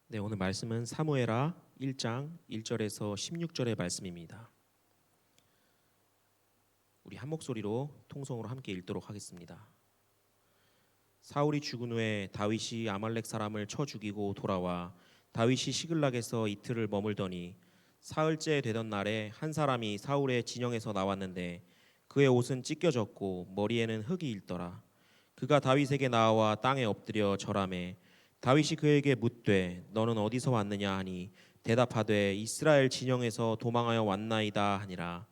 네, 오늘 말씀은 사무엘하 1장 1절에서 16절의 말씀입니다. 우리 한 목소리로 통성으로 함께 읽도록 하겠습니다. 사울이 죽은 후에 다윗이 아말렉 사람을 쳐 죽이고 돌아와 다윗이 시글락에서 이틀을 머물더니 사흘째 되던 날에 한 사람이 사울의 진영에서 나왔는데 그의 옷은 찢겨졌고 머리에는 흙이 일더라. 그가 다윗에게 나와 땅에 엎드려 절하매 다윗이 그에게 묻되 너는 어디서 왔느냐 하니 대답하되 이스라엘 진영에서 도망하여 왔나이다 하니라.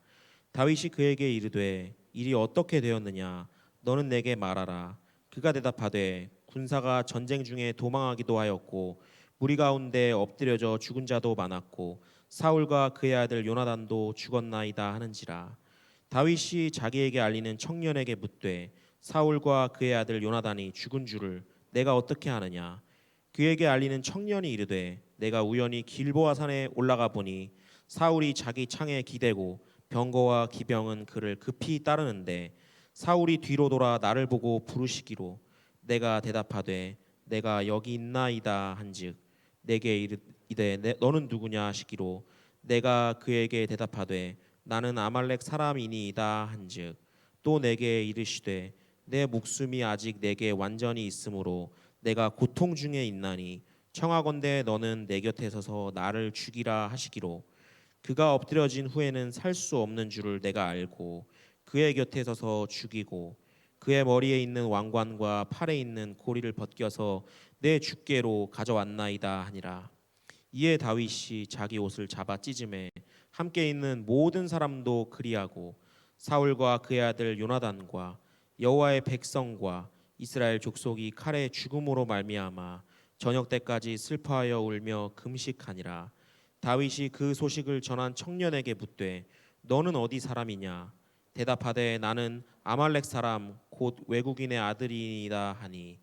다윗이 그에게 이르되 일이 어떻게 되었느냐 너는 내게 말하라. 그가 대답하되 군사가 전쟁 중에 도망하기도 하였고 무리 가운데 엎드려져 죽은 자도 많았고 사울과 그의 아들 요나단도 죽었나이다 하는지라. 다윗이 자기에게 알리는 청년에게 묻되 사울과 그의 아들 요나단이 죽은 줄을 내가 어떻게 아느냐. 그에게 알리는 청년이 이르되 내가 우연히 길보아 산에 올라가 보니 사울이 자기 창에 기대고 병거와 기병은 그를 급히 따르는데 사울이 뒤로 돌아 나를 보고 부르시기로 내가 대답하되 내가 여기 있나이다 한즉 내게 이르되 너는 누구냐 하시기로 내가 그에게 대답하되 나는 아말렉 사람이니이다 한즉 또 내게 이르시되 내 목숨이 아직 내게 완전히 있으므로 내가 고통 중에 있나니 청하건대 너는 내 곁에 서서 나를 죽이라 하시기로 그가 엎드려진 후에는 살 수 없는 줄을 내가 알고 그의 곁에 서서 죽이고 그의 머리에 있는 왕관과 팔에 있는 고리를 벗겨서 내 주께로 가져왔나이다 하니라. 이에 다윗이 자기 옷을 잡아 찢음에 함께 있는 모든 사람도 그리하고 사울과 그의 아들 요나단과 여호와의 백성과 이스라엘 족속이 칼에 죽음으로 말미암아 저녁 때까지 슬퍼하여 울며 금식하니라. 다윗이 그 소식을 전한 청년에게 묻되 너는 어디 사람이냐. 대답하되 나는 아말렉 사람 곧 외국인의 아들이니이다 하니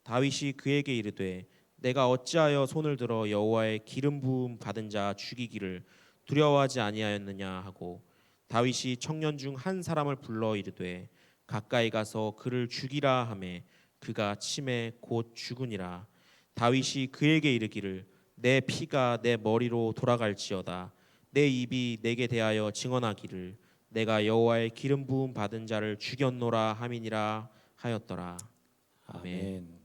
다윗이 그에게 이르되 내가 어찌하여 손을 들어 여호와의 기름 부음 받은 자 죽이기를 두려워하지 아니하였느냐 하고 다윗이 청년 중 한 사람을 불러 이르되 가까이 가서 그를 죽이라 하매 그가 침에 곧 죽으니라. 다윗이 그에게 이르기를 내 피가 내 머리로 돌아갈지어다. 내 입이 내게 대하여 증언하기를 내가 여호와의 기름 부음 받은 자를 죽였노라 함이니라 하였더라. 아멘. 아멘.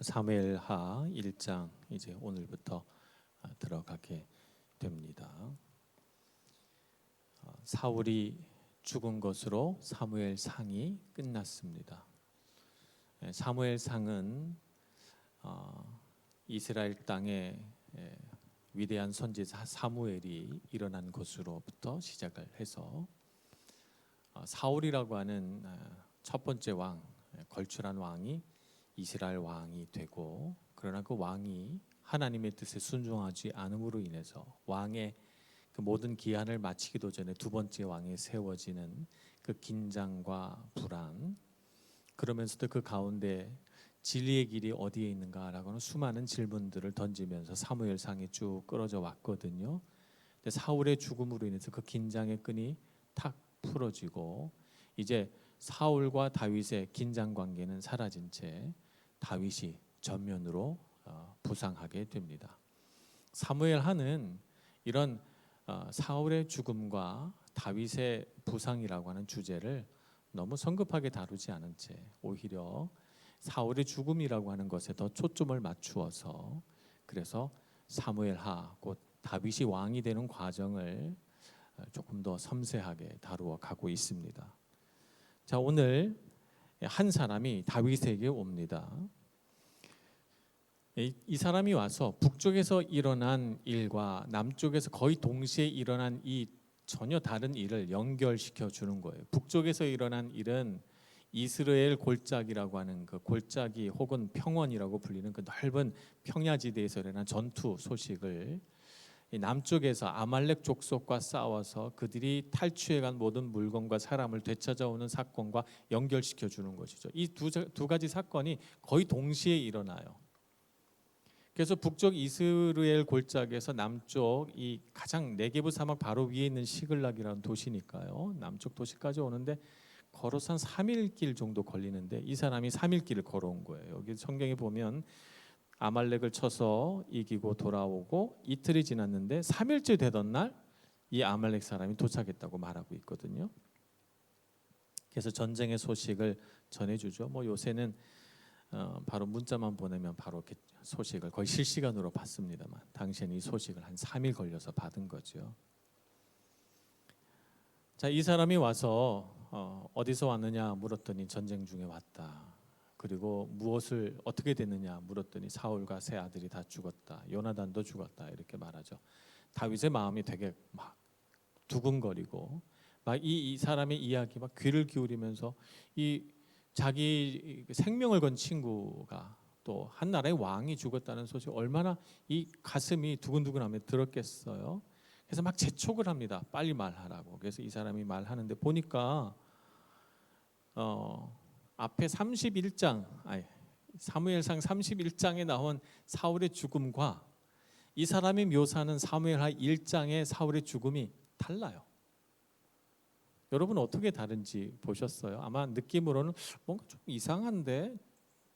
사무엘하 1장 이제 오늘부터 들어가게 됩니다. 사울이 죽은 것으로 사무엘상이 끝났습니다. 사무엘상은 이스라엘 땅에 위대한 선지자 사무엘이 일어난 것으로부터 시작을 해서 사울이라고 하는 첫 번째 왕, 걸출한 왕이 이스라엘 왕이 되고, 그러나 그 왕이 하나님의 뜻에 순종하지 않음으로 인해서 왕의 그 모든 기한을 마치기도 전에 두 번째 왕이 세워지는 그 긴장과 불안, 그러면서도 그 가운데 진리의 길이 어디에 있는가라고는 수많은 질문들을 던지면서 사무엘상이 쭉 끌어져 왔거든요. 근데 사울의 죽음으로 인해서 그 긴장의 끈이 탁 풀어지고 이제 사울과 다윗의 긴장 관계는 사라진 채 다윗이 전면으로 부상하게 됩니다. 사무엘하는 이런 사울의 죽음과 다윗의 부상이라고 하는 주제를 너무 성급하게 다루지 않은 채 오히려 사울의 죽음이라고 하는 것에 더 초점을 맞추어서, 그래서 사무엘하 곧 다윗이 왕이 되는 과정을 조금 더 섬세하게 다루어 가고 있습니다. 자, 오늘 한 사람이 다윗에게 옵니다. 이 사람이 와서 북쪽에서 일어난 일과 남쪽에서 거의 동시에 일어난 이 전혀 다른 일을 연결시켜 주는 거예요. 북쪽에서 일어난 일은 이스라엘 골짜기라고 하는 그 골짜기 혹은 평원이라고 불리는 그 넓은 평야지대에서 일어난 전투 소식을 남쪽에서 아말렉 족속과 싸워서 그들이 탈취해간 모든 물건과 사람을 되찾아오는 사건과 연결시켜 주는 것이죠. 이 두 가지 사건이 거의 동시에 일어나요. 그래서 북쪽 이스라엘 골짜기에서 남쪽 이 가장 네게브 사막 바로 위에 있는 시글락이라는 도시니까요. 남쪽 도시까지 오는데 걸어서 한 3일 길 정도 걸리는데 이 사람이 3일 길을 걸어온 거예요. 여기 성경에 보면 아말렉을 쳐서 이기고 돌아오고 이틀이 지났는데 3일째 되던 날 이 아말렉 사람이 도착했다고 말하고 있거든요. 그래서 전쟁의 소식을 전해주죠. 뭐 요새는 바로 문자만 보내면 바로 이렇게 소식을 거의 실시간으로 받습니다만 당시에는 이 소식을 한 3일 걸려서 받은 거죠. 자, 이 사람이 와서 어디서 왔느냐 물었더니 전쟁 중에 왔다. 그리고 무엇을 어떻게 됐느냐 물었더니 사울과 세 아들이 다 죽었다. 요나단도 죽었다. 이렇게 말하죠. 다윗의 마음이 되게 막 두근거리고 막 이 사람의 이야기 막 귀를 기울이면서 이 자기 생명을 건 친구가 또 한 나라의 왕이 죽었다는 소식 얼마나 이 가슴이 두근두근하며 들었겠어요. 그래서 막 재촉을 합니다. 빨리 말하라고. 그래서 이 사람이 말하는데 보니까 앞에 31장 사무엘상 31장에 나온 사울의 죽음과 이 사람이 묘사하는 사무엘하 1장의 사울의 죽음이 달라요. 여러분 어떻게 다른지 보셨어요? 아마 느낌으로는 뭔가 좀 이상한데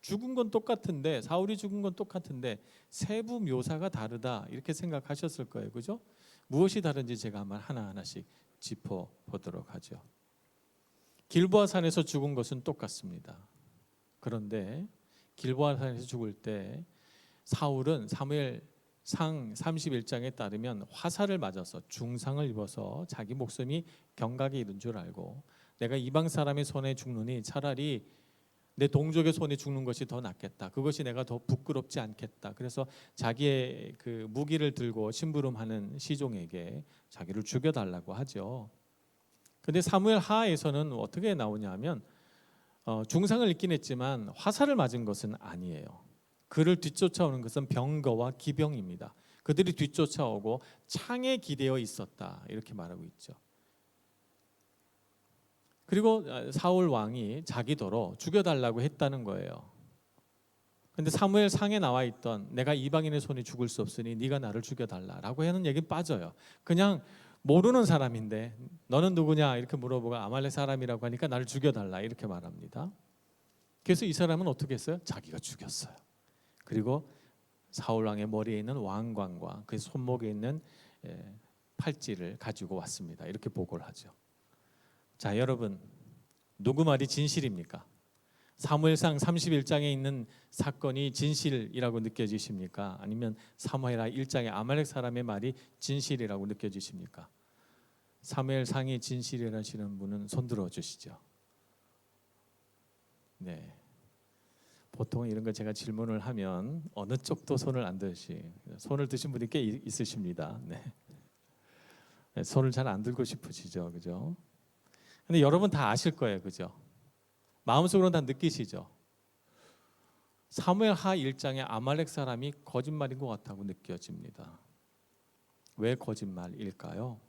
죽은 건 똑같은데 사울이 죽은 건 똑같은데 세부 묘사가 다르다 이렇게 생각하셨을 거예요. 그죠? 무엇이 다른지 제가 한번 하나하나씩 짚어보도록 하죠. 길보아 산에서 죽은 것은 똑같습니다. 그런데 길보아 산에서 죽을 때 사울은 사무엘상 31장에 따르면 화살을 맞아서 중상을 입어서 자기 목숨이 경각에 이른 줄 알고 내가 이방 사람의 손에 죽느니 차라리 내 동족의 손에 죽는 것이 더 낫겠다. 그것이 내가 더 부끄럽지 않겠다. 그래서 자기의 그 무기를 들고 심부름하는 시종에게 자기를 죽여달라고 하죠. 근데 사무엘 하에서는 어떻게 나오냐면 중상을 입긴 했지만 화살을 맞은 것은 아니에요. 그를 뒤쫓아오는 것은 병거와 기병입니다. 그들이 뒤쫓아오고 창에 기대어 있었다 이렇게 말하고 있죠. 그리고 사울 왕이 자기더러 죽여달라고 했다는 거예요. 근데 사무엘 상에 나와 있던 내가 이방인의 손에 죽을 수 없으니 네가 나를 죽여달라라고 하는 얘기는 빠져요. 그냥 모르는 사람인데 너는 누구냐 이렇게 물어보고 아말렉 사람이라고 하니까 나를 죽여달라 이렇게 말합니다. 그래서 이 사람은 어떻게 했어요? 자기가 죽였어요. 그리고 사울 왕의 머리에 있는 왕관과 그 손목에 있는 팔찌를 가지고 왔습니다. 이렇게 보고를 하죠. 자, 여러분 누구 말이 진실입니까? 사무엘상 31장에 있는 사건이 진실이라고 느껴지십니까? 아니면 사무엘하 1장의 아말렉 사람의 말이 진실이라고 느껴지십니까? 사무엘상이 진실이라시는 분은 손 들어 주시죠. 네. 보통 이런 거 제가 질문을 하면 어느 쪽도 손을 안 드시. 손을 드신 분이 꽤 있으십니다. 네. 손을 잘 안 들고 싶으시죠, 그죠? 근데 여러분 다 아실 거예요, 그죠? 마음속으로는 다 느끼시죠. 사무엘하 1장의 아말렉 사람이 거짓말인 것 같다고 느껴집니다. 왜 거짓말일까요?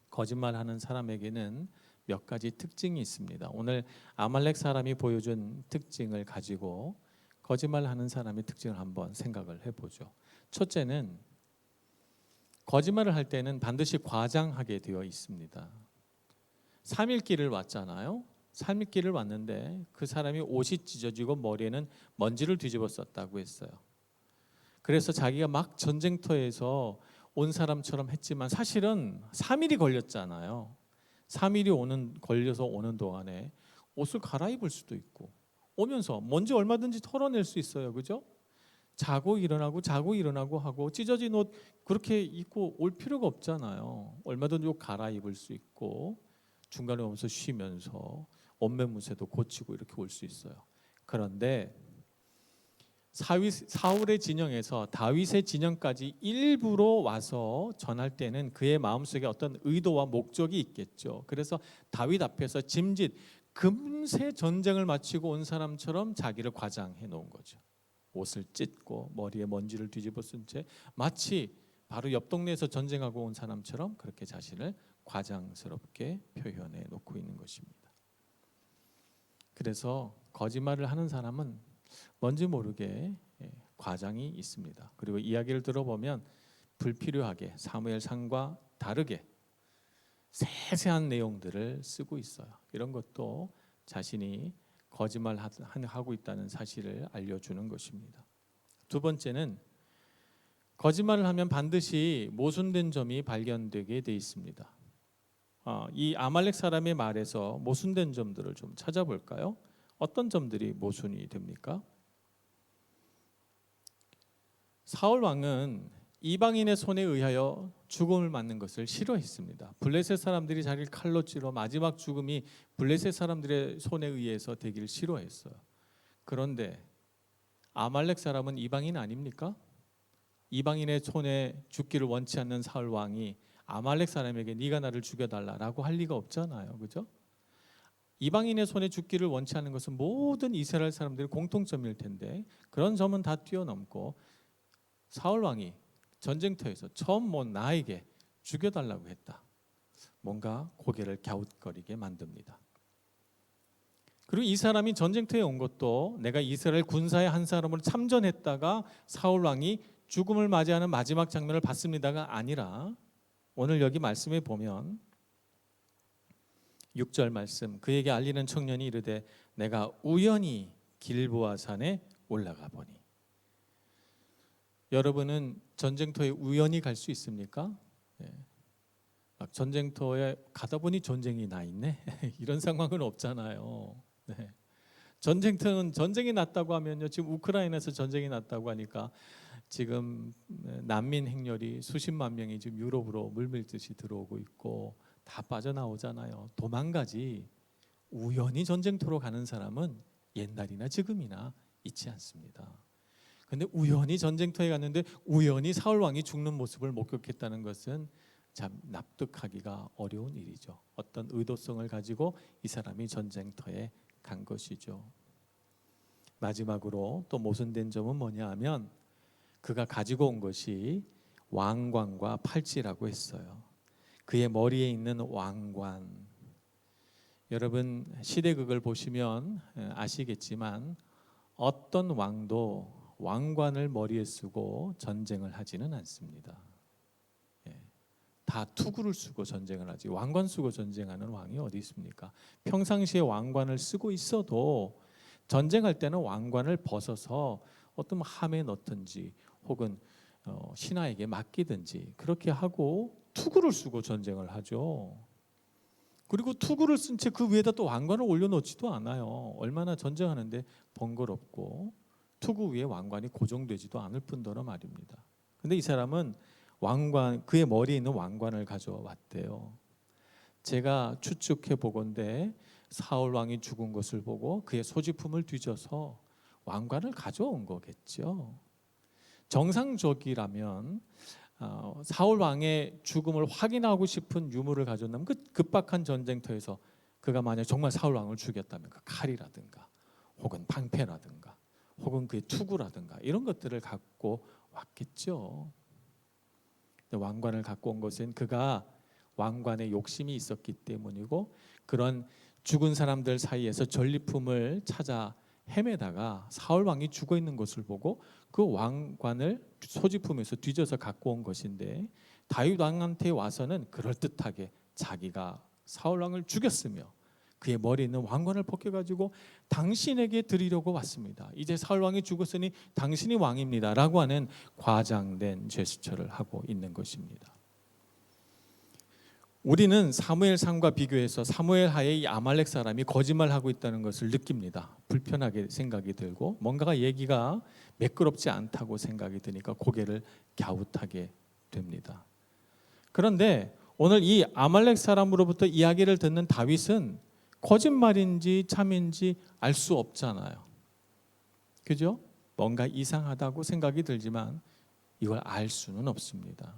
거짓말하는 사람에게는 몇 가지 특징이 있습니다. 오늘 아말렉 사람이 보여준 특징을 가지고 거짓말하는 사람의 특징을 한번 생각을 해보죠. 첫째는 거짓말을 할 때는 반드시 과장하게 되어 있습니다. 3일 길을 왔잖아요. 3일 길을 왔는데 그 사람이 옷이 찢어지고 머리에는 먼지를 뒤집어 썼다고 했어요. 그래서 자기가 막 전쟁터에서 온 사람처럼 했지만 사실은 3일이 걸렸잖아요. 3일이 걸려서 오는 동안에 옷을 갈아입을 수도 있고 오면서 먼지 얼마든지 털어낼 수 있어요. 그죠? 자고 일어나고 하고 찢어진 옷 그렇게 입고 올 필요가 없잖아요. 얼마든지 옷 갈아입을 수 있고 중간에 오면서 쉬면서 옷매무새도 고치고 이렇게 올 수 있어요. 그런데 사울의 진영에서 다윗의 진영까지 일부러 와서 전할 때는 그의 마음속에 어떤 의도와 목적이 있겠죠. 그래서 다윗 앞에서 짐짓 금세 전쟁을 마치고 온 사람처럼 자기를 과장해 놓은 거죠. 옷을 찢고 머리에 먼지를 뒤집어 쓴 채 마치 바로 옆 동네에서 전쟁하고 온 사람처럼 그렇게 자신을 과장스럽게 표현해 놓고 있는 것입니다. 그래서 거짓말을 하는 사람은 뭔지 모르게 과장이 있습니다. 그리고 이야기를 들어보면 불필요하게 사무엘상과 다르게 세세한 내용들을 쓰고 있어요. 이런 것도 자신이 거짓말하고 있다는 사실을 알려주는 것입니다. 두 번째는 거짓말을 하면 반드시 모순된 점이 발견되게 돼 있습니다. 이 아말렉 사람의 말에서 모순된 점들을 좀 찾아볼까요? 어떤 점들이 모순이 됩니까? 사울 왕은 이방인의 손에 의하여 죽음을 맞는 것을 싫어했습니다. 블레셋 사람들이 자기를 칼로 찔러 마지막 죽음이 블레셋 사람들의 손에 의해서 되기를 싫어했어요. 그런데 아말렉 사람은 이방인 아닙니까? 이방인의 손에 죽기를 원치 않는 사울 왕이 아말렉 사람에게 네가 나를 죽여달라라고 할 리가 없잖아요. 그죠? 이방인의 손에 죽기를 원치 않는 것은 모든 이스라엘 사람들의 공통점일 텐데 그런 점은 다 뛰어넘고 사울 왕이 전쟁터에서 처음 나에게 죽여달라고 했다. 뭔가 고개를 갸웃거리게 만듭니다. 그리고 이 사람이 전쟁터에 온 것도 내가 이스라엘 군사의 한 사람으로 참전했다가 사울 왕이 죽음을 맞이하는 마지막 장면을 봤습니다가 아니라 오늘 여기 말씀에 보면 6절 말씀 그에게 알리는 청년이 이르되 내가 우연히 길보아 산에 올라가 보니. 여러분은 전쟁터에 우연히 갈 수 있습니까? 막 전쟁터에 가다 보니 전쟁이 나 있네 이런 상황은 없잖아요. 전쟁터는 전쟁이 났다고 하면요, 지금 우크라이나에서 전쟁이 났다고 하니까 지금 난민 행렬이 수십만 명이 지금 유럽으로 물밀듯이 들어오고 있고 다 빠져나오잖아요. 도망가지 우연히 전쟁터로 가는 사람은 옛날이나 지금이나 있지 않습니다. 근데 우연히 전쟁터에 갔는데 우연히 사울 왕이 죽는 모습을 목격했다는 것은 참 납득하기가 어려운 일이죠. 어떤 의도성을 가지고 이 사람이 전쟁터에 간 것이죠. 마지막으로 또 모순된 점은 뭐냐 하면 그가 가지고 온 것이 왕관과 팔찌라고 했어요. 그의 머리에 있는 왕관. 여러분 시대극을 보시면 아시겠지만 어떤 왕도 왕관을 머리에 쓰고 전쟁을 하지는 않습니다. 다 투구를 쓰고 전쟁을 하지 왕관 쓰고 전쟁하는 왕이 어디 있습니까? 평상시에 왕관을 쓰고 있어도 전쟁할 때는 왕관을 벗어서 어떤 함에 넣든지 혹은 신하에게 맡기든지 그렇게 하고 투구를 쓰고 전쟁을 하죠. 그리고 투구를 쓴 채 그 위에다 또 왕관을 올려놓지도 않아요. 얼마나 전쟁하는데 번거롭고 투구 위에 왕관이 고정되지도 않을 뿐더러 말입니다. 근데 이 사람은 왕관, 그의 머리에 있는 왕관을 가져왔대요. 제가 추측해 보건대 사울 왕이 죽은 것을 보고 그의 소지품을 뒤져서 왕관을 가져온 거겠죠. 정상적이라면 사울 왕의 죽음을 확인하고 싶은 유물을 가져온다면 그 급박한 전쟁터에서 그가 만약 정말 사울 왕을 죽였다면 그 칼이라든가 혹은 방패라든가 혹은 그의 투구라든가 이런 것들을 갖고 왔겠죠. 왕관을 갖고 온 것은 그가 왕관에 욕심이 있었기 때문이고 그런 죽은 사람들 사이에서 전리품을 찾아 헤매다가 사울 왕이 죽어 있는 것을 보고 그 왕관을 소지품에서 뒤져서 갖고 온 것인데 다윗 왕한테 와서는 그럴듯하게 자기가 사울 왕을 죽였으며 그의 머리에 있는 왕관을 벗겨가지고 당신에게 드리려고 왔습니다. 이제 사울 왕이 죽었으니 당신이 왕입니다 라고 하는 과장된 제스처를 하고 있는 것입니다. 우리는 사무엘상과 비교해서 사무엘 하에 이 아말렉 사람이 거짓말하고 있다는 것을 느낍니다. 불편하게 생각이 들고 뭔가가 얘기가 매끄럽지 않다고 생각이 드니까 고개를 갸웃하게 됩니다. 그런데 오늘 이 아말렉 사람으로부터 이야기를 듣는 다윗은 거짓말인지 참인지 알 수 없잖아요. 그죠? 뭔가 이상하다고 생각이 들지만 이걸 알 수는 없습니다.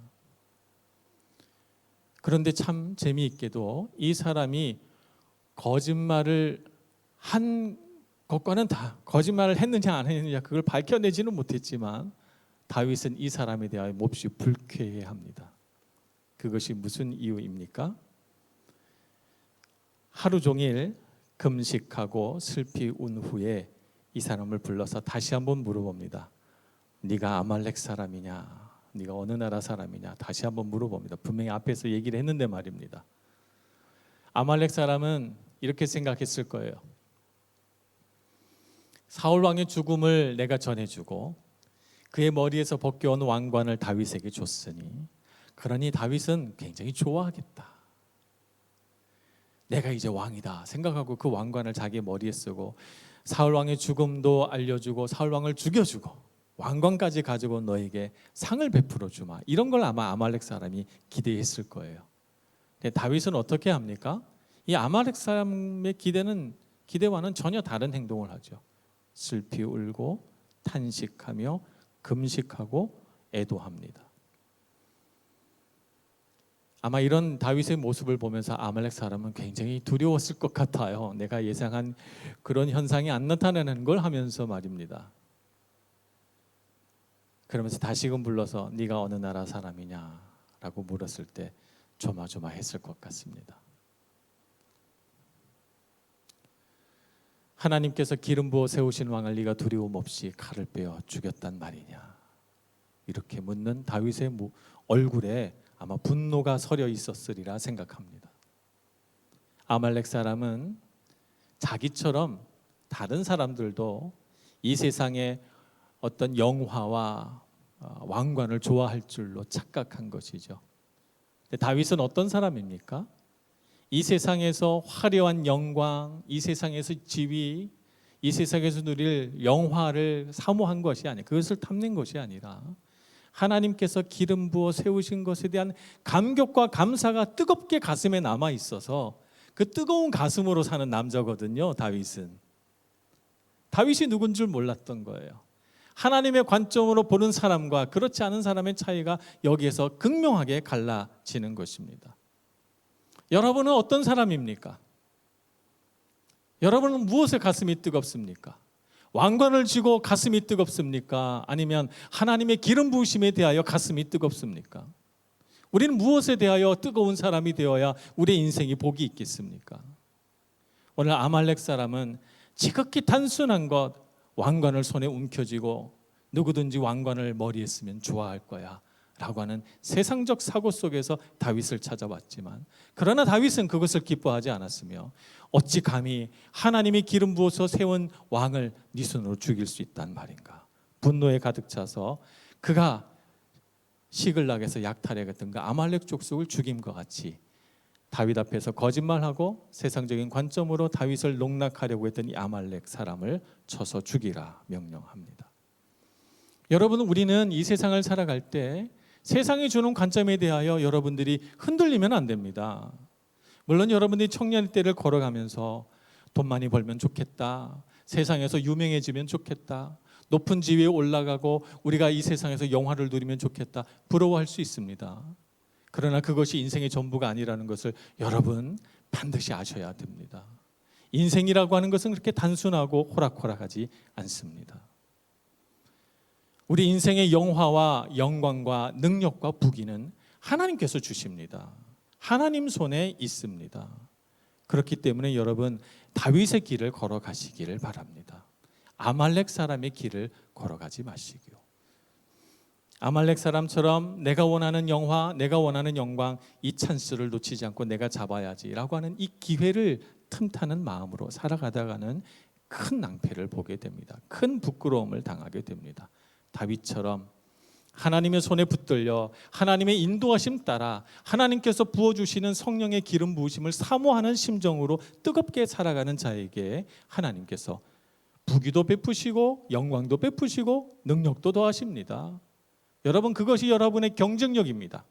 그런데 참 재미있게도 이 사람이 거짓말을 한 것과는 다 거짓말을 했느냐 안 했느냐 그걸 밝혀내지는 못했지만 다윗은 이 사람에 대하여 몹시 불쾌해합니다. 그것이 무슨 이유입니까? 하루 종일 금식하고 슬피 운 후에 이 사람을 불러서 다시 한번 물어봅니다. 네가 아말렉 사람이냐? 네가 어느 나라 사람이냐? 다시 한번 물어봅니다. 분명히 앞에서 얘기를 했는데 말입니다. 아말렉 사람은 이렇게 생각했을 거예요. 사울 왕의 죽음을 내가 전해주고 그의 머리에서 벗겨온 왕관을 다윗에게 줬으니 그러니 다윗은 굉장히 좋아하겠다. 내가 이제 왕이다 생각하고 그 왕관을 자기 머리에 쓰고 사울 왕의 죽음도 알려주고 사울 왕을 죽여주고 왕관까지 가지고 너에게 상을 베풀어 주마. 이런 걸 아마 아말렉 사람이 기대했을 거예요. 근데 다윗은 어떻게 합니까? 이 아말렉 사람의 기대와는 전혀 다른 행동을 하죠. 슬피 울고 탄식하며 금식하고 애도합니다. 아마 이런 다윗의 모습을 보면서 아말렉 사람은 굉장히 두려웠을 것 같아요. 내가 예상한 그런 현상이 안 나타나는 걸 하면서 말입니다. 그러면서 다시금 불러서 네가 어느 나라 사람이냐라고 물었을 때 조마조마했을 것 같습니다. 하나님께서 기름 부어 세우신 왕을 네가 두려움 없이 칼을 빼어 죽였단 말이냐, 이렇게 묻는 다윗의 얼굴에 아마 분노가 서려 있었으리라 생각합니다. 아말렉 사람은 자기처럼 다른 사람들도 이 세상의 어떤 영화와 왕관을 좋아할 줄로 착각한 것이죠. 근데 다윗은 어떤 사람입니까? 이 세상에서 화려한 영광, 이 세상에서 지위, 이 세상에서 누릴 영화를 사모한 것이 아니라, 그것을 탐낸 것이 아니라 하나님께서 기름 부어 세우신 것에 대한 감격과 감사가 뜨겁게 가슴에 남아 있어서 그 뜨거운 가슴으로 사는 남자거든요. 다윗이 누군 줄 몰랐던 거예요. 하나님의 관점으로 보는 사람과 그렇지 않은 사람의 차이가 여기에서 극명하게 갈라지는 것입니다. 여러분은 어떤 사람입니까? 여러분은 무엇에 가슴이 뜨겁습니까? 왕관을 쥐고 가슴이 뜨겁습니까? 아니면 하나님의 기름 부으심에 대하여 가슴이 뜨겁습니까? 우리는 무엇에 대하여 뜨거운 사람이 되어야 우리의 인생이 복이 있겠습니까? 오늘 아말렉 사람은 지극히 단순한 것, 왕관을 손에 움켜쥐고 누구든지 왕관을 머리에 쓰면 좋아할 거야 라고 하는 세상적 사고 속에서 다윗을 찾아왔지만, 그러나 다윗은 그것을 기뻐하지 않았으며 어찌 감히 하나님이 기름 부어서 세운 왕을 네 손으로 죽일 수 있단 말인가. 분노에 가득 차서 그가 시글락에서 약탈해갔던 그 아말렉 족속을 죽임과 같이 다윗 앞에서 거짓말하고 세상적인 관점으로 다윗을 농락하려고 했던 이 아말렉 사람을 쳐서 죽이라 명령합니다. 여러분, 우리는 이 세상을 살아갈 때 세상이 주는 관점에 대하여 여러분들이 흔들리면 안 됩니다. 물론 여러분들이 청년 때를 걸어가면서 돈 많이 벌면 좋겠다, 세상에서 유명해지면 좋겠다, 높은 지위에 올라가고 우리가 이 세상에서 영화를 누리면 좋겠다, 부러워할 수 있습니다. 그러나 그것이 인생의 전부가 아니라는 것을 여러분 반드시 아셔야 됩니다. 인생이라고 하는 것은 그렇게 단순하고 호락호락하지 않습니다. 우리 인생의 영화와 영광과 능력과 부귀는 하나님께서 주십니다. 하나님 손에 있습니다. 그렇기 때문에 여러분 다윗의 길을 걸어가시기를 바랍니다. 아말렉 사람의 길을 걸어가지 마시고요. 아말렉 사람처럼 내가 원하는 영화, 내가 원하는 영광, 이 찬스를 놓치지 않고 내가 잡아야지라고 하는 이 기회를 틈타는 마음으로 살아가다가는 큰 낭패를 보게 됩니다. 큰 부끄러움을 당하게 됩니다. 다윗처럼 하나님의 손에 붙들려 하나님의 인도하심 따라 하나님께서 부어주시는 성령의 기름 부으심을 사모하는 심정으로 뜨겁게 살아가는 자에게 하나님께서 부귀도 베푸시고 영광도 베푸시고 능력도 더하십니다. 여러분, 그것이 여러분의 경쟁력입니다.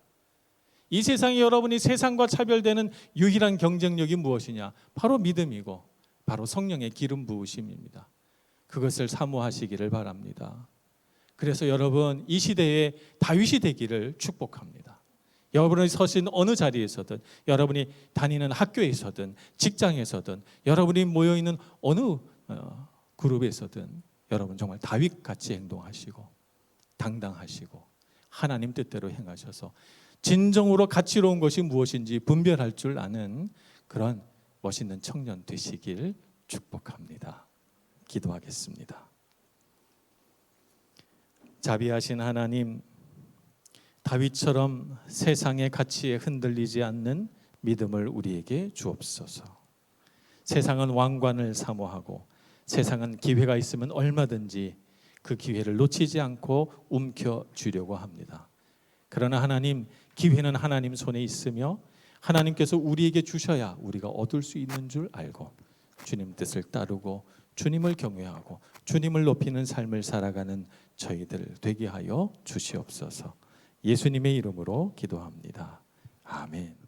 이 세상에 여러분이 세상과 차별되는 유일한 경쟁력이 무엇이냐? 바로 믿음이고 바로 성령의 기름 부으심입니다. 그것을 사모하시기를 바랍니다. 그래서 여러분 이 시대에 다윗이 되기를 축복합니다. 여러분이 서신 어느 자리에서든, 여러분이 다니는 학교에서든 직장에서든, 여러분이 모여있는 어느 그룹에서든 여러분 정말 다윗같이 행동하시고 당당하시고 하나님 뜻대로 행하셔서 진정으로 가치로운 것이 무엇인지 분별할 줄 아는 그런 멋있는 청년 되시길 축복합니다. 기도하겠습니다. 자비하신 하나님, 다윗처럼 세상의 가치에 흔들리지 않는 믿음을 우리에게 주옵소서. 세상은 왕관을 사모하고 세상은 기회가 있으면 얼마든지 그 기회를 놓치지 않고 움켜쥐려고 합니다. 그러나 하나님, 기회는 하나님 손에 있으며 하나님께서 우리에게 주셔야 우리가 얻을 수 있는 줄 알고 주님 뜻을 따르고 주님을 경외하고 주님을 높이는 삶을 살아가는 저희들 되게 하여 주시옵소서. 예수님의 이름으로 기도합니다. 아멘.